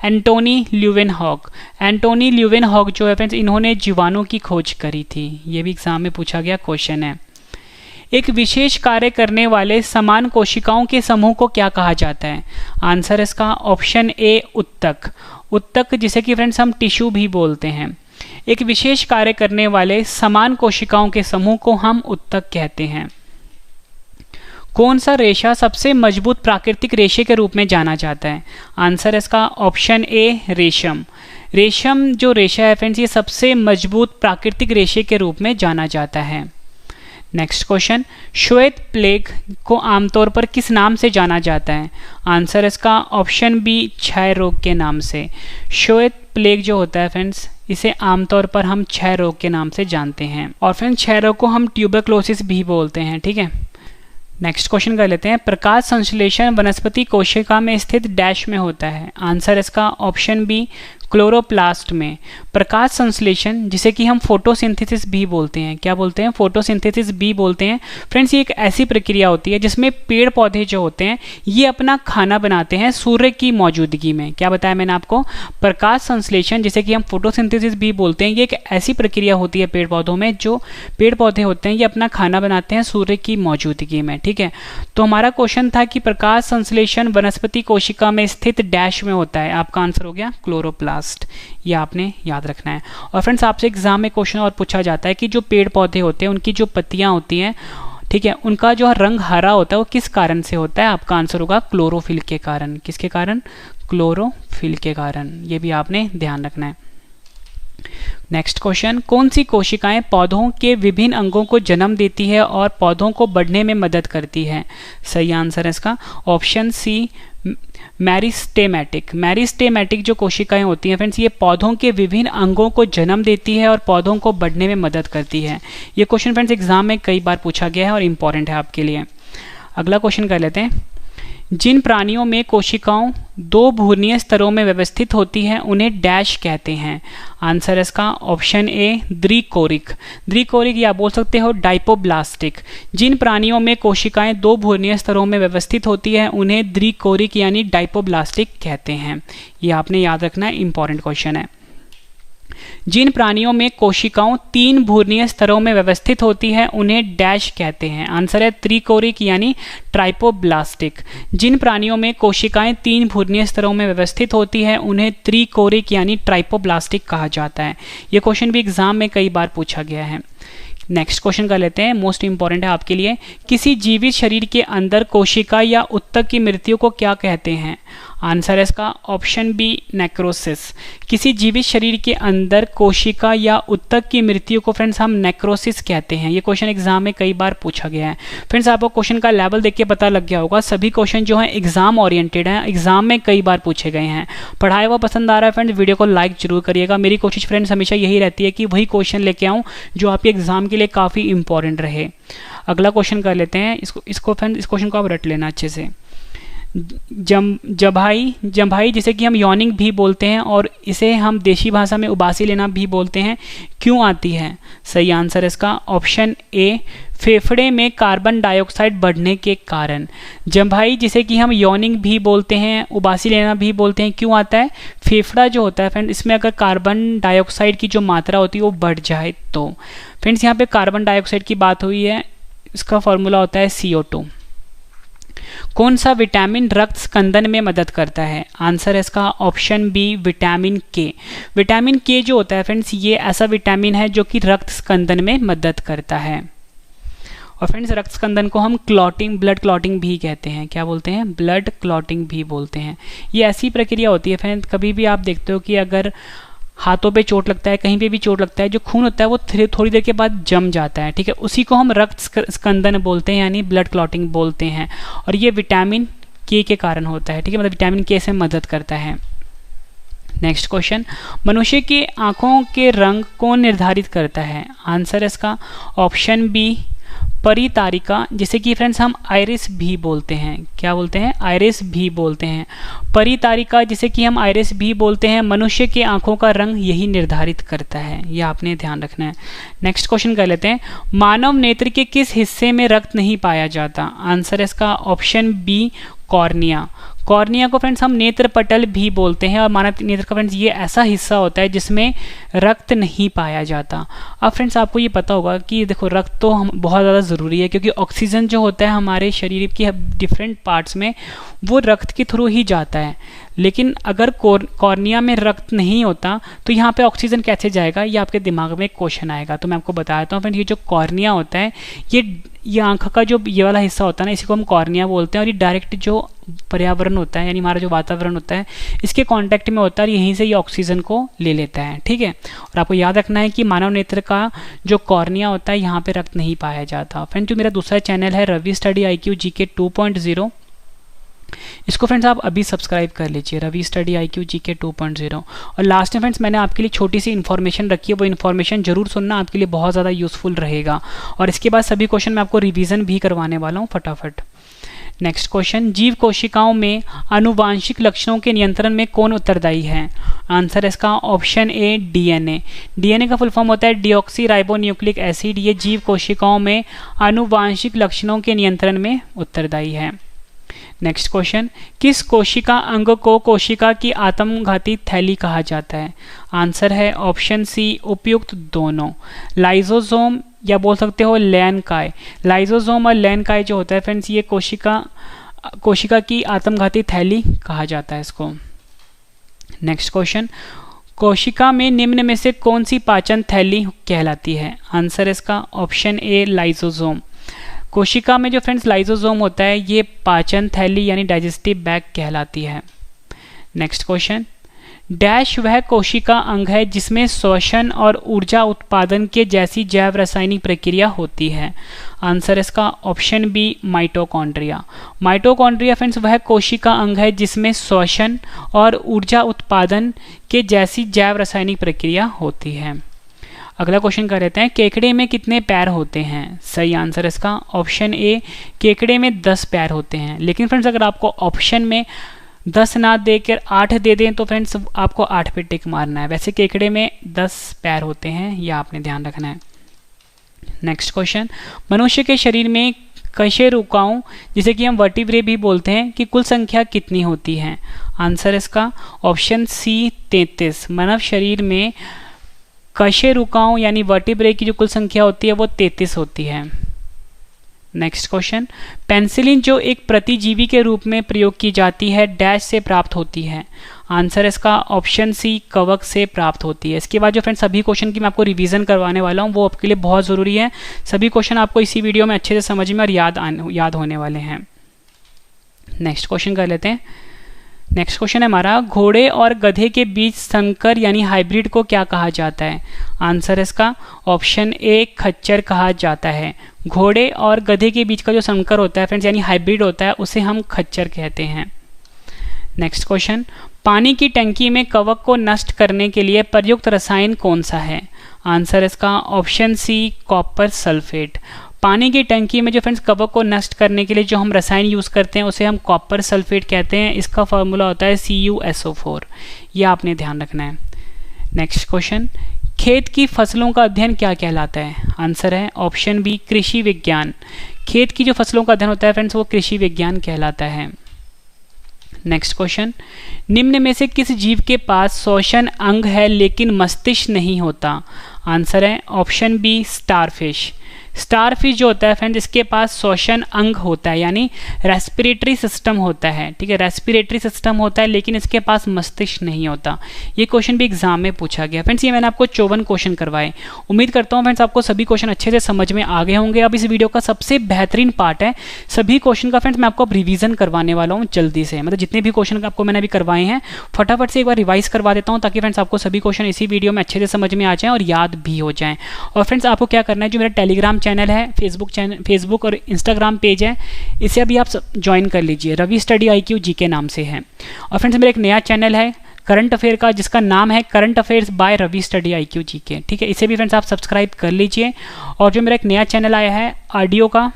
Antonie Leeuwenhoek. Antonie Leeuwenhoek जो है फ्रेंड्स, इन्होंने जीवाणु की खोज करी थी। ये भी एग्जाम में पूछा गया क्वेश्चन है। एक विशेष कार्य करने वाले समान कोशिकाओं के समूह को क्या कहा जाता है? आंसर इसका ऑप्शन ए उत्तक। उत्तक जिसे कि फ्रेंड्स हम टिश्यू भी बोलते हैं। एक विशेष कार्य करने वाले समान कोशिकाओं के समूह को हम उत्तक कहते हैं। कौन सा रेशा सबसे मजबूत प्राकृतिक रेशे के रूप में जाना जाता है? आंसर इसका ऑप्शन ए रेशम। रेशम जो रेशा है फ्रेंड्स, ये सबसे मजबूत प्राकृतिक रेशे के रूप में जाना जाता है। नेक्स्ट क्वेश्चन, श्वेत प्लेग को आमतौर पर किस नाम से जाना जाता है? आंसर इसका ऑप्शन बी क्षय रोग के नाम से। श्वेत प्लेग जो होता है फ्रेंड्स, इसे आमतौर पर हम क्षय रोग के नाम से जानते हैं। और फ्रेंड्स क्षय रोग को हम ट्यूबरक्लोसिस भी बोलते हैं। ठीक है, नेक्स्ट क्वेश्चन कर लेते हैं, प्रकाश संश्लेषण वनस्पति कोशिका में स्थित डैश में होता है? आंसर इसका ऑप्शन बी क्लोरोप्लास्ट में। प्रकाश संश्लेषण जिसे कि हम फोटोसिंथेसिस भी बोलते हैं, क्या बोलते हैं? फोटोसिंथेसिस भी बोलते हैं। फ्रेंड्स ये एक ऐसी प्रक्रिया होती है जिसमें पेड़ पौधे जो होते हैं ये अपना खाना बनाते हैं सूर्य की मौजूदगी में। क्या बताया मैंने आपको? प्रकाश संश्लेषण जिसे कि हम फोटोसिंथेसिस भी बोलते हैं, ये एक ऐसी प्रक्रिया होती है पेड़ पौधों में, जो पेड़ पौधे होते हैं ये अपना खाना बनाते हैं सूर्य की मौजूदगी में। ठीक है, तो हमारा क्वेश्चन था कि प्रकाश संश्लेषण वनस्पति कोशिका में स्थित डैश में होता है। आपका आंसर हो गया क्लोरोप्लास्ट। ये आपने याद रखना है। और फ्रेंड्स आपसे एग्जाम में क्वेश्चन और पूछा जाता है कि जो पेड़ पौधे होते हैं उनकी जो पत्तियां होती हैं, ठीक है, उनका जो रंग हरा होता है वो किस कारण से होता है? आपका आंसर होगा क्लोरोफिल के कारण। किसके कारण? क्लोरोफिल के कारण। ये भी आपने ध्यान रखना है। नेक्स्ट क्वेश्चन, कौन सी कोशिकाएं पौधों के विभिन्न अंगों को जन्म देती है और पौधों को बढ़ने में मदद करती है? सही आंसर है इसका ऑप्शन सी मैरिस्टेमेटिक। मैरिस्टेमेटिक जो कोशिकाएं होती हैं फ्रेंड्स, ये पौधों के विभिन्न अंगों को जन्म देती है और पौधों को बढ़ने में मदद करती है। ये क्वेश्चन फ्रेंड्स एग्जाम में कई बार पूछा गया है और इंपॉर्टेंट है आपके लिए। अगला क्वेश्चन कर लेते हैं, जिन प्राणियों में कोशिकाओं दो भूर्णीय स्तरों में व्यवस्थित होती है उन्हें डैश कहते हैं? आंसर इसका ऑप्शन ए द्विकोरिक। द्विकोरिक या बोल सकते हो डाइपोब्लास्टिक। जिन प्राणियों में कोशिकाएं दो भूर्णीय स्तरों में व्यवस्थित होती है उन्हें द्विकोरिक यानी डाइपोब्लास्टिक कहते हैं। ये आपने याद रखना है, इंपॉर्टेंट क्वेश्चन है। जिन प्राणियों में कोशिकाओं तीन भूर्णीय स्तरों में व्यवस्थित होती है उन्हें डैश कहते हैं? आंसर है त्रिकोरिक यानी ट्राइपोब्लास्टिक। जिन प्राणियों में कोशिकाएं तीन भूर्णीय स्तरों में व्यवस्थित होती है उन्हें त्रिकोरिक यानी ट्राइपोब्लास्टिक कहा जाता है। यह क्वेश्चन भी एग्जाम में कई बार पूछा गया है। नेक्स्ट क्वेश्चन कर लेते हैं, मोस्ट इंपॉर्टेंट है आपके लिए। किसी जीवित शरीर के अंदर कोशिका या उत्तक की मृत्यु को क्या कहते हैं? आंसर है इसका ऑप्शन बी नेक्रोसिस। किसी जीवित शरीर के अंदर कोशिका या उत्तक की मृत्यु को फ्रेंड्स हम नेक्रोसिस कहते हैं। ये क्वेश्चन एग्जाम में कई बार पूछा गया है। फ्रेंड्स आपको क्वेश्चन का लेवल देख के पता लग गया होगा, सभी क्वेश्चन जो हैं एग्जाम ओरिएंटेड हैं, एग्जाम में कई बार पूछे गए हैं। पढ़ाया हुआ पसंद आ रहा है फ्रेंड्स, वीडियो को लाइक जरूर करिएगा। मेरी कोशिश फ्रेंड्स हमेशा यही रहती है कि वही क्वेश्चन लेके आऊँ जो आपके एग्जाम के लिए काफ़ी इंपॉर्टेंट रहे। अगला क्वेश्चन कर लेते हैं, इसको फ्रेंड्स इस क्वेश्चन को आप रट लेना अच्छे से। जम्भाई जिसे कि हम यॉनिंग भी बोलते हैं और इसे हम देशी भाषा में उबासी लेना भी बोलते हैं, क्यों आती है? सही आंसर इसका ऑप्शन ए फेफड़े में कार्बन डाइऑक्साइड बढ़ने के कारण। जम्भाई जिसे कि हम यॉनिंग भी बोलते हैं, उबासी लेना भी बोलते हैं, क्यों आता है? फेफड़ा जो होता है फ्रेंड, इसमें अगर कार्बन डाइऑक्साइड की जो मात्रा होती है वो बढ़ जाए तो। फ्रेंड्स यहाँ पे कार्बन डाइऑक्साइड की बात हुई है, इसका फॉर्मूला होता है CO2। कौन सा विटामिन रक्त स्कंदन में मदद करता है? आंसर है इसका ऑप्शन बी विटामिन के। विटामिन के जो होता है फ्रेंड्स, ये ऐसा विटामिन है जो कि रक्त स्कंदन में मदद करता है। और फ्रेंड्स रक्त स्कंदन को हम क्लॉटिंग, ब्लड क्लॉटिंग भी कहते हैं। क्या बोलते हैं? ब्लड क्लॉटिंग भी बोलते हैं। ये ऐसी प्रक्रिया होती है फ्रेंड्स, कभी भी आप देखते हो कि अगर हाथों पे चोट लगता है, कहीं पे भी चोट लगता है, जो खून होता है वो थोड़ी देर के बाद जम जाता है, ठीक है, उसी को हम रक्त स्कंदन बोलते हैं यानी ब्लड क्लॉटिंग बोलते हैं। और ये विटामिन के कारण होता है, ठीक है, मतलब विटामिन के से मदद करता है। नेक्स्ट क्वेश्चन, मनुष्य की आंखों के रंग कौन निर्धारित करता है? आंसर इसका ऑप्शन बी परितारिका, जिसे कि फ्रेंड्स हम आइरिस भी बोलते हैं। क्या बोलते हैं? आइरिस भी बोलते हैं। परितारिका जिसे कि हम आइरिस भी बोलते हैं, मनुष्य के आंखों का रंग यही निर्धारित करता है। ये आपने ध्यान रखना है। नेक्स्ट क्वेश्चन कर लेते हैं। मानव नेत्र के किस हिस्से में रक्त नहीं पाया जाता? आंसर है इसका ऑप्शन बी, कॉर्निया। कॉर्निया को फ्रेंड्स हम नेत्र पटल भी बोलते हैं और मानव नेत्र का फ्रेंड्स ये ऐसा हिस्सा होता है जिसमें रक्त नहीं पाया जाता। अब फ्रेंड्स आपको ये पता होगा कि देखो रक्त तो हम बहुत ज़्यादा ज़रूरी है, क्योंकि ऑक्सीजन जो होता है हमारे शरीर के डिफरेंट पार्ट्स में वो रक्त के थ्रू ही जाता है। लेकिन अगर कॉर्निया में रक्त नहीं होता तो यहाँ पे ऑक्सीजन कैसे जाएगा, ये आपके दिमाग में एक क्वेश्चन आएगा। तो मैं आपको बता देता हूँ फ्रेंड, ये जो कॉर्निया होता है ये आंख का जो ये वाला हिस्सा होता है ना, इसी को हम कॉर्निया बोलते हैं। और ये डायरेक्ट जो पर्यावरण होता है यानी हमारा जो वातावरण होता है इसके कांटेक्ट में होता है और यहीं से ये ऑक्सीजन को ले लेता है। ठीक है, और आपको याद रखना है कि मानव नेत्र का जो कॉर्निया होता है यहाँ पे रक्त नहीं पाया जाता। फ्रेंड जो मेरा दूसरा चैनल है रवि स्टडी IQ GK 2.0, इसको फ्रेंड्स आप अभी सब्सक्राइब कर लीजिए, रवि स्टडी IQ GK 2.0। और लास्ट में फ्रेंड्स मैंने आपके लिए छोटी सी इन्फॉर्मेशन रखी है, वो इन्फॉर्मेशन जरूर सुनना, आपके लिए बहुत ज़्यादा यूजफुल रहेगा। और इसके बाद सभी क्वेश्चन मैं आपको रिवीजन भी करवाने वाला हूँ फटाफट। नेक्स्ट क्वेश्चन, जीव कोशिकाओं में आनुवांशिक लक्षणों के नियंत्रण में कौन उत्तरदायी है? आंसर है इसका ऑप्शन ए, DNA। DNA का फुल फॉर्म होता है डीऑक्सी राइबो न्यूक्लिक एसिड। ये जीव कोशिकाओं में आनुवांशिक लक्षणों के नियंत्रण में उत्तरदायी है। नेक्स्ट क्वेश्चन, किस कोशिका अंग को कोशिका की आत्मघाती थैली कहा जाता है? आंसर है ऑप्शन सी, उपयुक्त दोनों। लाइजोसोम या बोल सकते हो लैनकाय। लाइजोसोम और लैनकाय जो होता है फ्रेंड्स ये कोशिका की आत्मघाती थैली कहा जाता है इसको। नेक्स्ट क्वेश्चन, कोशिका में निम्न में से कौन सी पाचन थैली कहलाती है? आंसर इसका ऑप्शन ए, लाइजोसोम। कोशिका में जो फ्रेंड्स लाइजोसोम होता है ये पाचन थैली यानी डाइजेस्टिव बैग कहलाती है। नेक्स्ट क्वेश्चन, डैश वह कोशिका अंग है जिसमें श्वसन और ऊर्जा उत्पादन के जैसी जैव रासायनिक प्रक्रिया होती है? आंसर इसका option B, mitochondria. Mitochondria friends वह कोशिका अंग है जिसमें श्वसन और ऊर्जा उत्पादन के जैसी जैव रासायनिक प्रक्रिया होती है। अगला क्वेश्चन कर लेते हैं, केकड़े में कितने पैर होते हैं? सही आंसर इसका ऑप्शन ए, केकड़े में 10 पैर होते हैं। लेकिन फ्रेंड्स अगर आपको ऑप्शन में 10 ना देकर 8 दे दें तो फ्रेंड्स आपको 8 पे टिक मारना है। वैसे केकड़े में 10 पैर होते हैं, यह आपने ध्यान रखना है। नेक्स्ट क्वेश्चन, मनुष्य के शरीर में कशेरुकाओं जिसे कि हम वर्टिब्रे भी बोलते हैं की कुल संख्या कितनी होती है? आंसर इसका ऑप्शन सी, 33। मानव शरीर में कशेरुकाओं यानी वर्टिब्रे की जो कुल संख्या होती है वो 33 होती है। नेक्स्ट क्वेश्चन, पेनिसिलिन जो एक प्रतिजीवी के रूप में प्रयोग की जाती है डैश से प्राप्त होती है? आंसर इसका ऑप्शन सी, कवक से प्राप्त होती है। इसके बाद जो फ्रेंड्स सभी क्वेश्चन की मैं आपको रिवीजन करवाने वाला हूँ वो आपके लिए बहुत ज़रूरी है। सभी क्वेश्चन आपको इसी वीडियो में अच्छे से समझ में और याद होने वाले हैं। नेक्स्ट क्वेश्चन कर लेते हैं। नेक्स्ट क्वेश्चन है हमारा, घोड़े और गधे के बीच संकर यानी हाइब्रिड को क्या कहा जाता है? आंसर इसका ऑप्शन ए, खच्चर कहा जाता है। घोड़े और गधे के बीच का जो संकर होता है फ्रेंड्स यानी हाइब्रिड होता है उसे हम खच्चर कहते हैं। नेक्स्ट क्वेश्चन, पानी की टंकी में कवक को नष्ट करने के लिए प्रयुक्त रसायन कौन सा है? आंसर इसका ऑप्शन सी, कॉपर सल्फेट। पानी की टंकी में जो फ्रेंड्स कवक को नष्ट करने के लिए जो हम रसायन यूज़ करते हैं उसे हम कॉपर सल्फेट कहते हैं। इसका फॉर्मूला होता है CuSO4। यह आपने ध्यान रखना है। नेक्स्ट क्वेश्चन, खेत की फसलों का अध्ययन क्या कहलाता है? आंसर है ऑप्शन बी, कृषि विज्ञान। खेत की जो फसलों का अध्ययन होता है फ्रेंड्स वो कृषि विज्ञान कहलाता है। नेक्स्ट क्वेश्चन, निम्न में से किस जीव के पास श्वसन अंग है लेकिन मस्तिष्क नहीं होता? आंसर है ऑप्शन बी, स्टारफिश। स्टारफिश जो होता है फ्रेंड्स इसके पास श्वसन अंग होता है यानी रेस्पिरेटरी सिस्टम होता है। ठीक है, रेस्पिरेटरी सिस्टम होता है लेकिन इसके पास मस्तिष्क नहीं होता। ये क्वेश्चन भी एग्जाम में पूछा गया फ्रेंड्स। ये मैंने आपको 54 क्वेश्चन करवाए। उम्मीद करता हूँ फ्रेंड्स आपको सभी क्वेश्चन अच्छे से समझ में आ गए होंगे। अब इस वीडियो का सबसे बेहतरीन पार्ट है सभी क्वेश्चन का फ्रेंड्स मैं आपको अब रिवीजन करवाने वाला हूँ जल्दी से। मतलब जितने भी क्वेश्चन आपको मैंने अभी करवाए हैं फटाफट से एक बार रिवाइज करवा देता हूँ ताकि फ्रेंड्स आपको सभी क्वेश्चन इसी वीडियो में अच्छे से समझ में आ जाएं और याद भी हो जाएं। और फ्रेंड्स आपको क्या करना है, जो मेरा टेलीग्राम चैनल है, फेसबुक और इंस्टाग्राम पेज है, इसे अभी आप ज्वाइन कर लीजिए। रवि स्टडी IQ GK नाम से है। और फ्रेंड्स मेरा एक नया चैनल है करंट अफेयर का, जिसका नाम है current affairs by Ravi study IQ GK। ठीक है, इसे भी फ्रेंड्स आप सब्सक्राइब कर लीजिए। और जो मेरा एक नया चैनल आया है ऑडियो का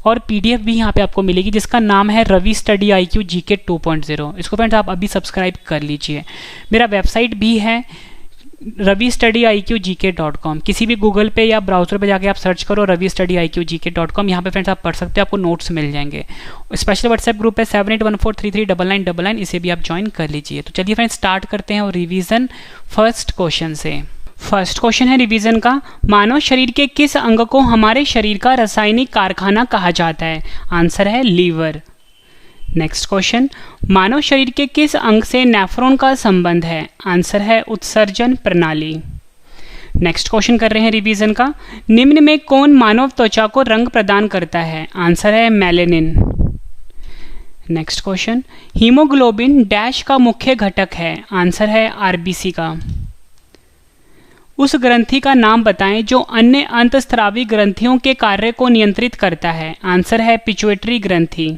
और PDF भी यहाँ पे आपको मिलेगी, जिसका नाम है रवि स्टडी IQ GK 2.0। इसको फ्रेंड्स आप अभी सब्सक्राइब कर लीजिए। मेरा वेबसाइट भी है ravistudyIQGK.com। किसी भी गूगल पे या ब्राउजर पे जाके आप सर्च करो ravistudyIQGK.com। यहाँ पे फ्रेंड्स आप पढ़ सकते हो, आपको नोट्स मिल जाएंगे। स्पेशल व्हाट्सएप ग्रुप है 7814339999, इसे भी आप ज्वाइन कर लीजिए। तो चलिए फ्रेंड्स स्टार्ट करते हैं और रिवीजन फर्स्ट क्वेश्चन से। फर्स्ट क्वेश्चन है रिवीजन का, मानव शरीर के किस अंग को हमारे शरीर का रासायनिक कारखाना कहा जाता है? आंसर है लीवर। नेक्स्ट क्वेश्चन, मानव शरीर के किस अंग से नेफ्रॉन का संबंध है? आंसर है उत्सर्जन प्रणाली। नेक्स्ट क्वेश्चन कर रहे हैं रिवीजन का, निम्न में कौन मानव त्वचा को रंग प्रदान करता है? आंसर है melanin. Next question, haemoglobin dash का मुख्य घटक है? आंसर है RBC का। उस ग्रंथि का नाम बताएं जो अन्य अंतस्त्रावी ग्रंथियों के कार्य को नियंत्रित करता है? आंसर है पिट्यूटरी ग्रंथि।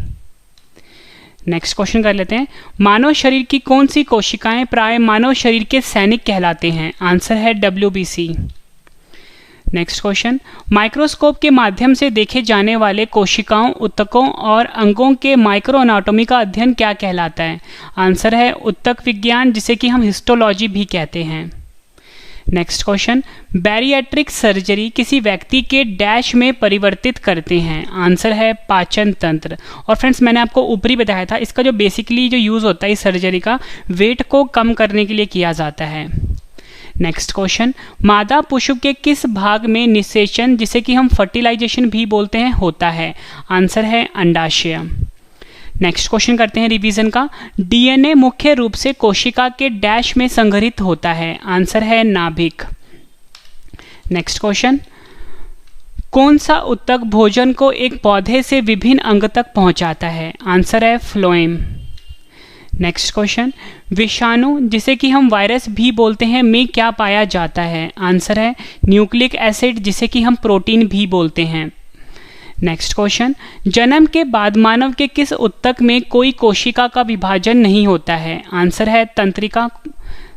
नेक्स्ट क्वेश्चन कर लेते हैं, मानव शरीर की कौन सी कोशिकाएं प्राय मानव शरीर के सैनिक कहलाते हैं? आंसर है WBC। नेक्स्ट क्वेश्चन, माइक्रोस्कोप के माध्यम से देखे जाने वाले कोशिकाओं, ऊतकों और अंगों के माइक्रो एनाटॉमी का अध्ययन क्या कहलाता है? आंसर है ऊतक विज्ञान, जिसे कि हम हिस्टोलॉजी भी कहते हैं। नेक्स्ट क्वेश्चन, बैरिएट्रिक सर्जरी किसी व्यक्ति के डैश में परिवर्तित करते हैं? आंसर है पाचन तंत्र। और फ्रेंड्स मैंने आपको ऊपरी बताया था, इसका जो बेसिकली जो यूज़ होता है इस सर्जरी का, वेट को कम करने के लिए किया जाता है। नेक्स्ट क्वेश्चन, मादा पुष्प के किस भाग में निषेचन, जिसे कि हम फर्टिलाइजेशन भी बोलते हैं, होता है? आंसर है अंडाशय। नेक्स्ट क्वेश्चन करते हैं रिवीजन का, DNA मुख्य रूप से कोशिका के डैश में संग्रहित होता है? आंसर है नाभिक। नेक्स्ट क्वेश्चन, कौन सा ऊतक भोजन को एक पौधे से विभिन्न अंग तक पहुंचाता है? आंसर है फ्लोएम। नेक्स्ट क्वेश्चन, विषाणु, जिसे कि हम वायरस भी बोलते हैं, में क्या पाया जाता है? आंसर है न्यूक्लिक एसिड, जिसे कि हम प्रोटीन भी बोलते हैं। नेक्स्ट क्वेश्चन, जन्म के बाद मानव के किस ऊतक में कोई कोशिका का विभाजन नहीं होता है? आंसर है तंत्रिका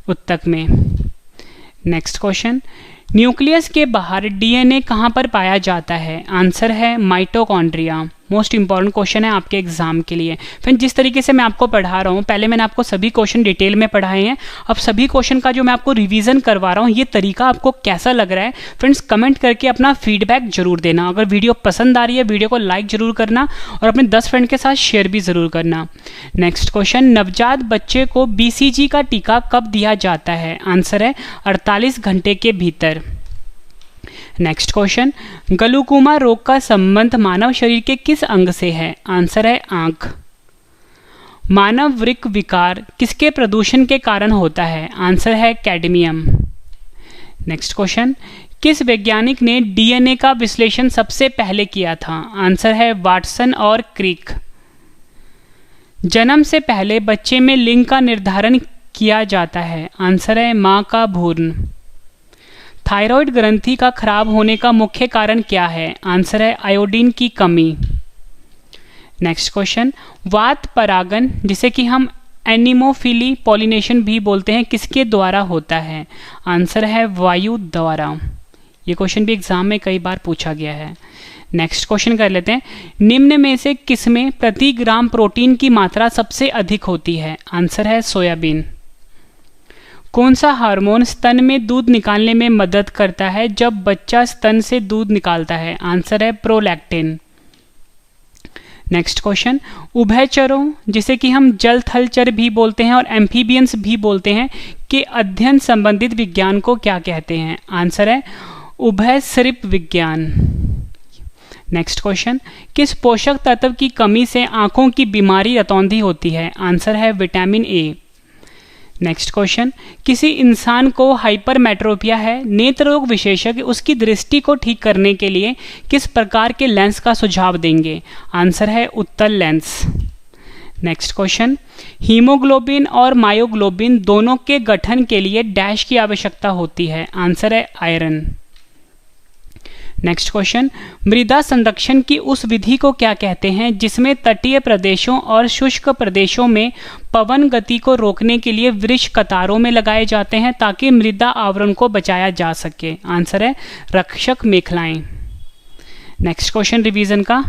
ऊतक में। नेक्स्ट क्वेश्चन, न्यूक्लियस के बाहर DNA कहाँ पर पाया जाता है? आंसर है माइटोकॉन्ड्रिया। मोस्ट इंपॉर्टेंट क्वेश्चन है आपके एग्जाम के लिए। फिर जिस तरीके से मैं आपको पढ़ा रहा हूँ, पहले मैंने आपको सभी क्वेश्चन डिटेल में पढ़ाए हैं, अब सभी क्वेश्चन का जो मैं आपको रिवीजन करवा रहा हूँ, ये तरीका आपको कैसा लग रहा है? फ्रेंड्स कमेंट करके अपना फीडबैक जरूर देना। अगर वीडियो पसंद आ रही है, वीडियो को लाइक जरूर करना और अपने 10 फ्रेंड के साथ शेयर भी जरूर करना। नेक्स्ट क्वेश्चन, नवजात बच्चे को BCG का टीका कब दिया जाता है? आंसर है 48 घंटे के भीतर। नेक्स्ट क्वेश्चन, ग्लूकोमा रोग का संबंध मानव शरीर के किस अंग से है? आंसर है आंख। मानव वृक्क विकार किसके प्रदूषण के कारण होता है? आंसर है कैडमियम। नेक्स्ट क्वेश्चन, किस वैज्ञानिक ने DNA का विश्लेषण सबसे पहले किया था? आंसर है वाटसन और क्रिक। जन्म से पहले बच्चे में लिंग का निर्धारण किया जाता है? आंसर है मां का भ्रूण। थायराइड ग्रंथि का खराब होने का मुख्य कारण क्या है? आंसर है आयोडीन की कमी। नेक्स्ट क्वेश्चन, वात परागन, जिसे कि हम एनिमोफिली पॉलिनेशन भी बोलते हैं, किसके द्वारा होता है? आंसर है वायु द्वारा। ये क्वेश्चन भी एग्जाम में कई बार पूछा गया है। नेक्स्ट क्वेश्चन कर लेते हैं, निम्न में से किसमें प्रति ग्राम प्रोटीन की मात्रा सबसे अधिक होती है? आंसर है सोयाबीन। कौन सा हार्मोन स्तन में दूध निकालने में मदद करता है जब बच्चा स्तन से दूध निकालता है? आंसर है प्रोलैक्टिन। नेक्स्ट क्वेश्चन, उभयचरों, जिसे कि हम जल थल चर भी बोलते हैं और एम्फीबियंस भी बोलते हैं, के अध्ययन संबंधित विज्ञान को क्या कहते हैं? आंसर है उभयसरिप विज्ञान। नेक्स्ट क्वेश्चन, किस पोषक तत्व की कमी से आंखों की बीमारी रतौंधी होती है? आंसर है विटामिन A। नेक्स्ट क्वेश्चन, किसी इंसान को हाइपरमेट्रोपिया है, नेत्र रोग विशेषज्ञ उसकी दृष्टि को ठीक करने के लिए किस प्रकार के लेंस का सुझाव देंगे? आंसर है उत्तल लेंस। नेक्स्ट क्वेश्चन, हीमोग्लोबिन और मायोग्लोबिन दोनों के गठन के लिए डैश की आवश्यकता होती है? आंसर है आयरन। नेक्स्ट क्वेश्चन, मृदा संरक्षण की उस विधि को क्या कहते हैं जिसमें तटीय प्रदेशों और शुष्क प्रदेशों में पवन गति को रोकने के लिए वृक्ष कतारों में लगाए जाते हैं ताकि मृदा आवरण को बचाया जा सके? आंसर है रक्षक मेखलाएं। नेक्स्ट क्वेश्चन रिवीजन का,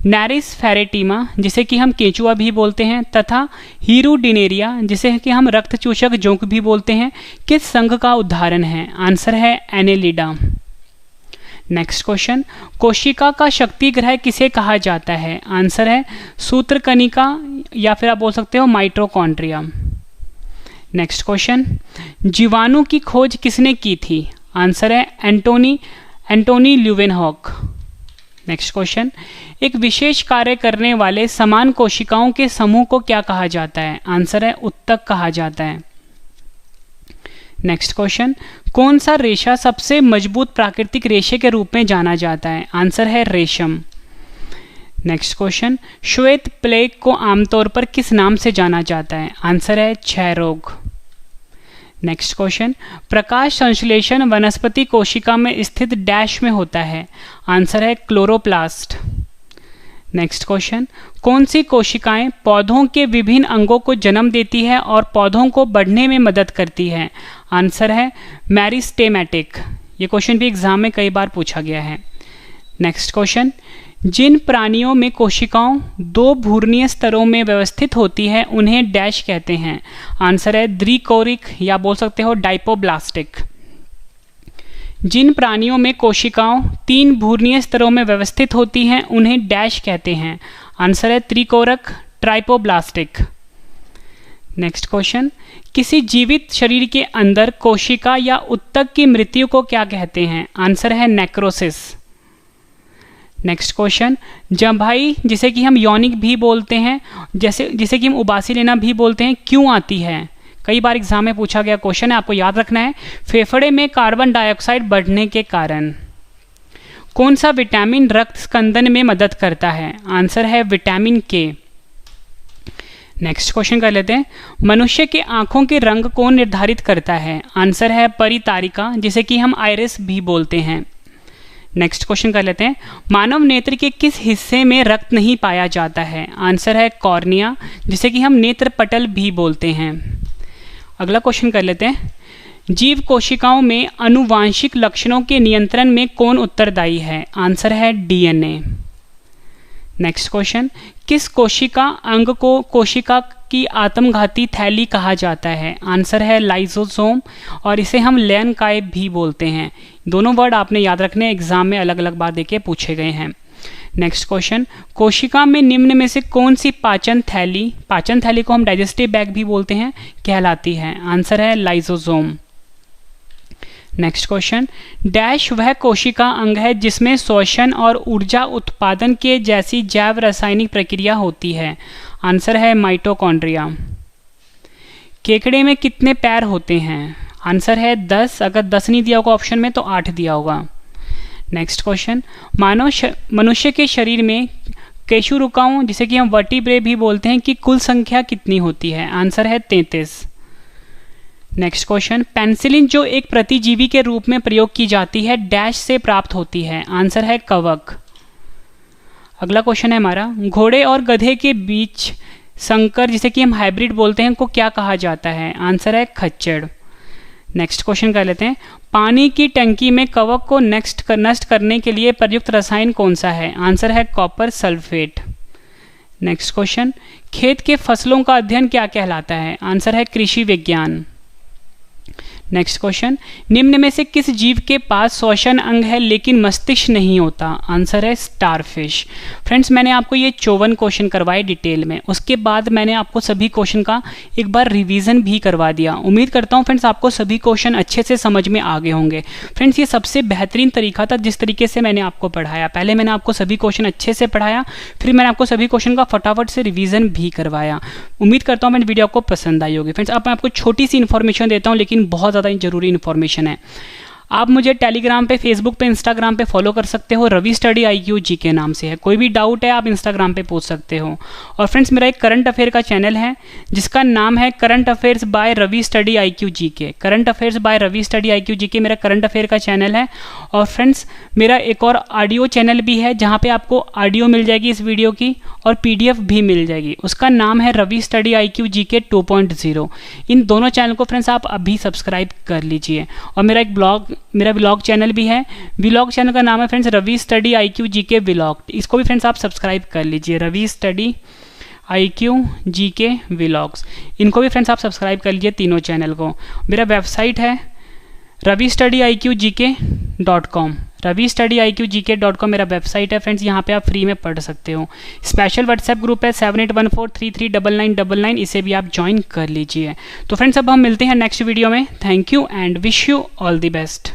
नैरिस फेरेटिमा जिसे कि हम केंचुआ भी बोलते हैं तथा हीरुडिनेरिया जिसे कि हम रक्तचूषक जोंक भी बोलते हैं, किस संघ का उदाहरण है? आंसर है एनेलिडा। नेक्स्ट क्वेश्चन, कोशिका का शक्ति ग्रह किसे कहा जाता है? आंसर है सूत्रकनिका या फिर आप बोल सकते हो माइटोकॉन्ड्रिया। नेक्स्ट क्वेश्चन, जीवाणु की खोज किसने की थी? आंसर है एंटोनी ल्यूवेनहॉक। नेक्स्ट क्वेश्चन, एक विशेष कार्य करने वाले समान कोशिकाओं के समूह को क्या कहा जाता है? आंसर है उत्तक कहा जाता है। नेक्स्ट क्वेश्चन, कौन सा रेशा सबसे मजबूत प्राकृतिक रेशे के रूप में जाना जाता है? आंसर है रेशम। नेक्स्ट क्वेश्चन, श्वेत प्लेग को आमतौर पर किस नाम से जाना जाता है? आंसर है क्षय रोग। नेक्स्ट क्वेश्चन, प्रकाश संश्लेषण वनस्पति कोशिका में स्थित डैश में होता है? आंसर है क्लोरोप्लास्ट। नेक्स्ट क्वेश्चन, कौन सी कोशिकाएं पौधों के विभिन्न अंगों को जन्म देती है और पौधों को बढ़ने में मदद करती है? आंसर है मेरिस्टेमेटिक। ये क्वेश्चन भी एग्जाम में कई बार पूछा गया है। नेक्स्ट क्वेश्चन, जिन प्राणियों में कोशिकाओं दो भूर्णीय स्तरों में व्यवस्थित होती है उन्हें डैश कहते हैं? आंसर है द्विकोरिक या बोल सकते हो डाइपोब्लास्टिक। जिन प्राणियों में कोशिकाओं तीन भूर्णीय स्तरों में व्यवस्थित होती हैं उन्हें डैश कहते हैं? आंसर है त्रिकोरक ट्राइपोब्लास्टिक। नेक्स्ट क्वेश्चन, किसी जीवित शरीर के अंदर कोशिका या उत्तक की मृत्यु को क्या कहते हैं? आंसर है नेक्रोसिस। नेक्स्ट क्वेश्चन, जम्भाई जिसे कि हम यौनिक भी बोलते हैं जिसे कि हम उबासी लेना भी बोलते हैं, क्यों आती है? कई बार एग्जाम में पूछा गया क्वेश्चन है, आपको याद रखना है। फेफड़े में कार्बन डाइऑक्साइड बढ़ने के कारण। कौन सा विटामिन रक्त स्कंदन में मदद करता है? आंसर है विटामिन के। नेक्स्ट क्वेश्चन कर लेते हैं, मनुष्य के आंखों के रंग को निर्धारित करता है? आंसर है परितारिका जिसे कि हम आइरिस भी बोलते हैं। नेक्स्ट क्वेश्चन कर लेते हैं, मानव नेत्र के किस हिस्से में रक्त नहीं पाया जाता है? आंसर है कॉर्निया जिसे कि हम नेत्र पटल भी बोलते हैं। अगला क्वेश्चन कर लेते हैं, जीव कोशिकाओं में आनुवांशिक लक्षणों के नियंत्रण में कौन उत्तरदायी है? आंसर है डीएनए। नेक्स्ट क्वेश्चन, किस कोशिका अंग को कोशिका की आत्मघाती थैली कहा जाता है? आंसर है लाइसोसोम और इसे हम लैनकाय भी बोलते हैं। दोनों वर्ड आपने याद रखने, एग्जाम में अलग अलग बार देके पूछे गए हैं। नेक्स्ट क्वेश्चन, कोशिका में निम्न में से कौन सी पाचन थैली को हम डाइजेस्टिव बैग भी बोलते हैं, कहलाती है? आंसर है लाइसोसोम। नेक्स्ट क्वेश्चन, डैश वह कोशिका अंग है जिसमें श्वसन और ऊर्जा उत्पादन के जैसी जैव रासायनिक प्रक्रिया होती है? आंसर है माइटोकॉन्ड्रिया। केकड़े में कितने पैर होते हैं? आंसर है 10। अगर 10 नहीं दिया होगा ऑप्शन में तो 8 दिया होगा। नेक्स्ट क्वेश्चन, मनुष्य के शरीर में केशुरुकाओं जिसे कि हम वर्टिब्रे भी बोलते हैं की कुल संख्या कितनी होती है? आंसर है 33। नेक्स्ट क्वेश्चन, पेनिसिलिन जो एक प्रतिजीवी के रूप में प्रयोग की जाती है डैश से प्राप्त होती है? आंसर है कवक। अगला क्वेश्चन है हमारा, घोड़े और गधे के बीच संकर जिसे कि हम हाइब्रिड बोलते हैं को क्या कहा जाता है? आंसर है खच्चड़। नेक्स्ट क्वेश्चन कर लेते हैं, पानी की टंकी में कवक को नष्ट करने के लिए प्रयुक्त रसायन कौन सा है? आंसर है कॉपर सल्फेट। नेक्स्ट क्वेश्चन, खेत के फसलों का अध्ययन क्या कहलाता है? आंसर है कृषि विज्ञान। नेक्स्ट क्वेश्चन, निम्न में से किस जीव के पास श्वसन अंग है लेकिन मस्तिष्क नहीं होता? आंसर है स्टारफिश। फ्रेंड्स, मैंने आपको ये 54 क्वेश्चन करवाए डिटेल में, उसके बाद मैंने आपको सभी क्वेश्चन का एक बार रिवीजन भी करवा दिया। उम्मीद करता हूँ फ्रेंड्स आपको सभी क्वेश्चन अच्छे से समझ में आ गए होंगे। फ्रेंड्स, ये सबसे बेहतरीन तरीका था जिस तरीके से मैंने आपको पढ़ाया। पहले मैंने आपको सभी क्वेश्चन अच्छे से पढ़ाया, फिर मैंने आपको सभी क्वेश्चन का फटाफट से रिवीजन भी करवाया। उम्मीद करता हूँ मेरी वीडियो आपको पसंद आई होगी। फ्रेंड्स, अब मैं आपको छोटी सी इन्फॉर्मेशन देता हूँ लेकिन बहुत ज़्यादा जरूरी इन्फॉर्मेशन है। आप मुझे टेलीग्राम पे, फेसबुक पे, इंस्टाग्राम पे फॉलो कर सकते हो, रवि स्टडी IQ GK नाम से है। कोई भी डाउट है आप इंस्टाग्राम पे पूछ सकते हो। और फ्रेंड्स मेरा एक करंट अफेयर का चैनल है जिसका नाम है current affairs by Ravi study IQ GK। Current affairs by Ravi study IQ GK मेरा करंट अफेयर का चैनल है। और फ्रेंड्स मेरा एक और ऑडियो चैनल भी है जहाँ पे आपको ऑडियो मिल जाएगी इस वीडियो की और PDF भी मिल जाएगी। उसका नाम है रवि स्टडी IQ GK 2.0। इन दोनों चैनल को फ्रेंड्स आप अभी सब्सक्राइब कर लीजिए। और मेरा व्लॉग चैनल भी है। व्लॉग चैनल का नाम है friends Ravi study IQ GK vlog. इसको भी फ्रेंड्स आप सब्सक्राइब कर लीजिए, Ravi study IQ GK vlogs. इनको भी फ्रेंड्स आप सब्सक्राइब कर लीजिए तीनों चैनल को। मेरा वेबसाइट है ravistudyIQgk.com। ravistudyIQgk.com मेरा वेबसाइट है फ्रेंड्स, यहाँ पे आप फ्री में पढ़ सकते हो। स्पेशल व्हाट्सएप ग्रुप है 7814339999, इसे भी आप ज्वाइन कर लीजिए। तो फ्रेंड्स अब हम मिलते हैं नेक्स्ट वीडियो में। Thank you and wish you all the best.